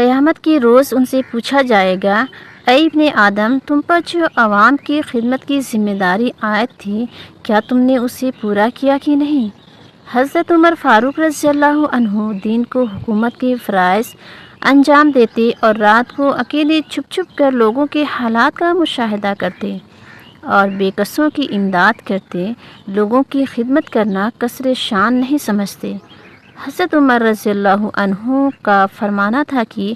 قیامت کے روز ان سے پوچھا جائے گا، اے ابن آدم، تم پر جو عوام کی خدمت کی ذمہ داری عائد تھی، کیا تم نے اسے پورا کیا کہ نہیں؟ حضرت عمر فاروق رضی اللہ عنہ دین کو حکومت کے فرائض انجام دیتے اور رات کو اکیلے چھپ چھپ کر لوگوں کے حالات کا مشاہدہ کرتے اور بے کسوں کی امداد کرتے، لوگوں کی خدمت کرنا کسر شان نہیں سمجھتے۔ حضرت عمر رضی اللہ عنہ کا فرمانا تھا کہ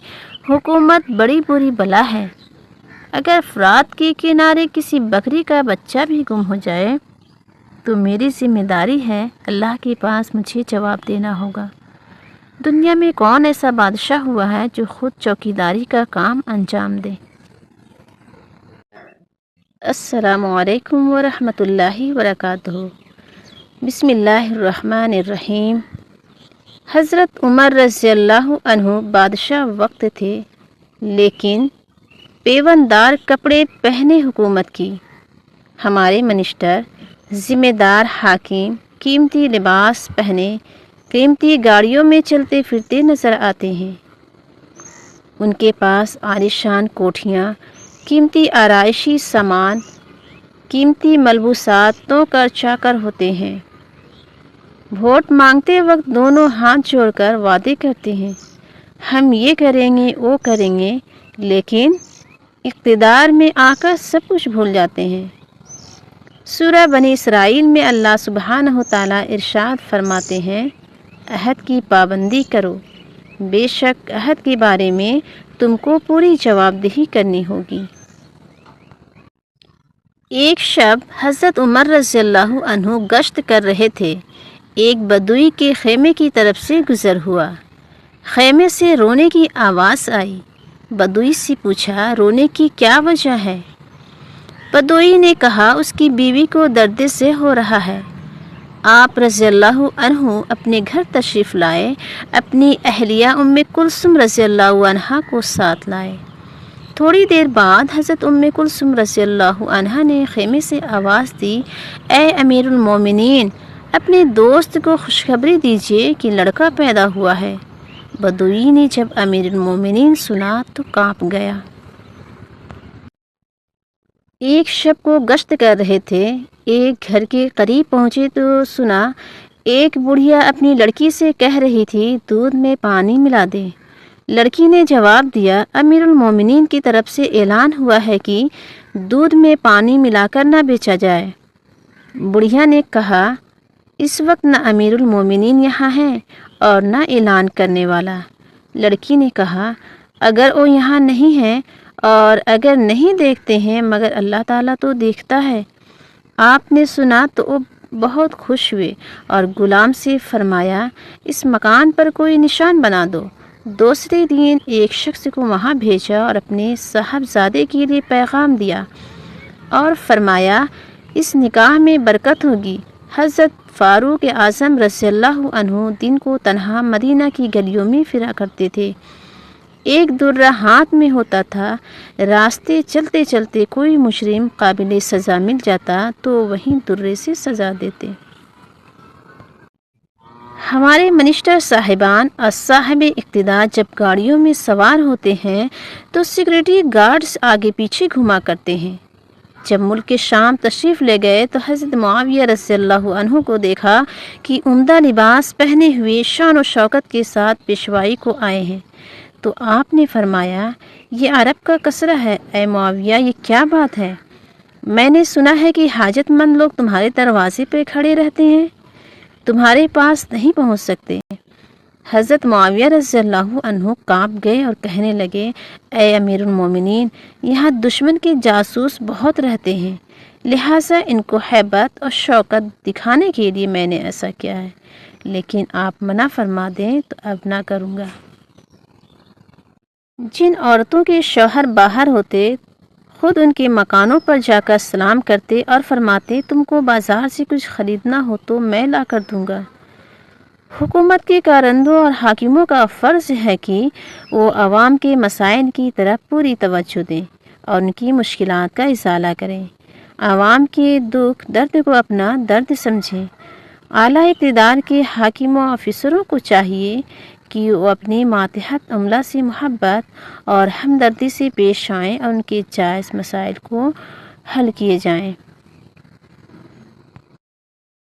حکومت بڑی بری بلا ہے، اگر فرات کے کنارے کسی بکری کا بچہ بھی گم ہو جائے تو میری ذمہ داری ہے، اللہ کے پاس مجھے جواب دینا ہوگا۔ دنیا میں کون ایسا بادشاہ ہوا ہے جو خود چوکیداری کا کام انجام دے؟ السلام علیکم ورحمۃ اللہ وبرکاتہ۔ بسم اللہ الرحمن الرحیم۔ حضرت عمر رضی اللہ عنہ بادشاہ وقت تھے، لیکن پیوندار کپڑے پہنے حکومت کی۔ ہمارے منسٹر ذمہ دار حاکم قیمتی لباس پہنے قیمتی گاڑیوں میں چلتے پھرتے نظر آتے ہیں۔ ان کے پاس عالیشان کوٹھیاں، قیمتی آرائشی سامان، قیمتی ملبوسات، نوکر چاکر ہوتے ہیں۔ ووٹ مانگتے وقت دونوں ہاتھ جوڑ کر وعدے کرتے ہیں، ہم یہ کریں گے وہ کریں گے، لیکن اقتدار میں آ کر سب کچھ بھول جاتے ہیں۔ سورہ بنی اسرائیل میں اللہ سبحانہ تعالیٰ ارشاد فرماتے ہیں، عہد کی پابندی کرو، بے شک عہد کے بارے میں تم کو پوری جواب دہی کرنی ہوگی۔ ایک شب حضرت عمر رضی اللہ عنہ گشت کر رہے تھے، ایک بدوی کے خیمے کی طرف سے گزر ہوا۔ خیمے سے رونے کی آواز آئی۔ بدوی سے پوچھا، رونے کی کیا وجہ ہے؟ بدوی نے کہا، اس کی بیوی کو درد سے ہو رہا ہے۔ آپ رضی اللہ عنہ اپنے گھر تشریف لائے، اپنی اہلیہ ام کلثوم رضی اللہ عنہا کو ساتھ لائے۔ تھوڑی دیر بعد حضرت ام کلثوم رضی اللہ عنہا نے خیمے سے آواز دی، اے امیر المومنین، اپنے دوست کو خوشخبری دیجیے کہ لڑکا پیدا ہوا ہے۔ بدوی نے جب امیر المومنین سنا تو کانپ گیا۔ ایک شب کو گشت کر رہے تھے، ایک گھر کے قریب پہنچے تو سنا ایک بڑھیا اپنی لڑکی سے کہہ رہی تھی، دودھ میں پانی ملا دے۔ لڑکی نے جواب دیا، امیر المومنین کی طرف سے اعلان ہوا ہے کہ دودھ میں پانی ملا کر نہ بیچا جائے۔ بڑھیا نے کہا، اس وقت نہ امیر المومنین یہاں ہیں اور نہ اعلان کرنے والا۔ لڑکی نے کہا، اگر وہ یہاں نہیں ہیں اور اگر نہیں دیکھتے ہیں مگر اللہ تعالیٰ تو دیکھتا ہے۔ آپ نے سنا تو وہ بہت خوش ہوئے اور غلام سے فرمایا، اس مکان پر کوئی نشان بنا دو۔ دوسرے دن ایک شخص کو وہاں بھیجا اور اپنے صاحبزادے کے لیے پیغام دیا اور فرمایا، اس نکاح میں برکت ہوگی۔ حضرت فاروق اعظم رضی اللہ عنہ دن کو تنہا مدینہ کی گلیوں میں پھرا کرتے تھے۔ ایک درہ ہاتھ میں ہوتا تھا، راستے چلتے چلتے کوئی مجرم قابل سزا مل جاتا تو وہیں درے سے سزا دیتے۔ ہمارے منسٹر صاحبان اور صاحب اقتدار جب گاڑیوں میں سوار ہوتے ہیں تو سیکورٹی گارڈز آگے پیچھے گھما کرتے ہیں۔ جب ملک شام تشریف لے گئے تو حضرت معاویہ رضی اللہ عنہ کو دیکھا کہ عمدہ لباس پہنے ہوئے شان و شوکت کے ساتھ پیشوائی کو آئے ہیں، تو آپ نے فرمایا، یہ عرب کا کسرہ ہے، اے معاویہ یہ کیا بات ہے؟ میں نے سنا ہے کہ حاجت مند لوگ تمہارے دروازے پہ کھڑے رہتے ہیں، تمہارے پاس نہیں پہنچ سکتے۔ حضرت معاویہ رضی اللہ عنہ کانپ گئے اور کہنے لگے، اے امیر المومنین، یہاں دشمن کے جاسوس بہت رہتے ہیں، لہٰذا ان کو ہیبت اور شوکت دکھانے کے لیے میں نے ایسا کیا ہے، لیکن آپ منع فرما دیں تو اب نہ کروں گا۔ جن عورتوں کے شوہر باہر ہوتے خود ان کے مکانوں پر جا کر سلام کرتے اور فرماتے، تم کو بازار سے کچھ خریدنا ہو تو میں لا کر دوں گا۔ حکومت کے کارندوں اور حاکموں کا فرض ہے کہ وہ عوام کے مسائل کی طرف پوری توجہ دیں اور ان کی مشکلات کا ازالہ کریں، عوام کے دکھ درد کو اپنا درد سمجھیں۔ اعلیٰ اقتدار کے حاکموں اور افسروں کو چاہیے کہ وہ اپنی ماتحت عملہ سے محبت اور ہمدردی سے پیش آئیں اور ان کے جائز مسائل کو حل کیے جائیں۔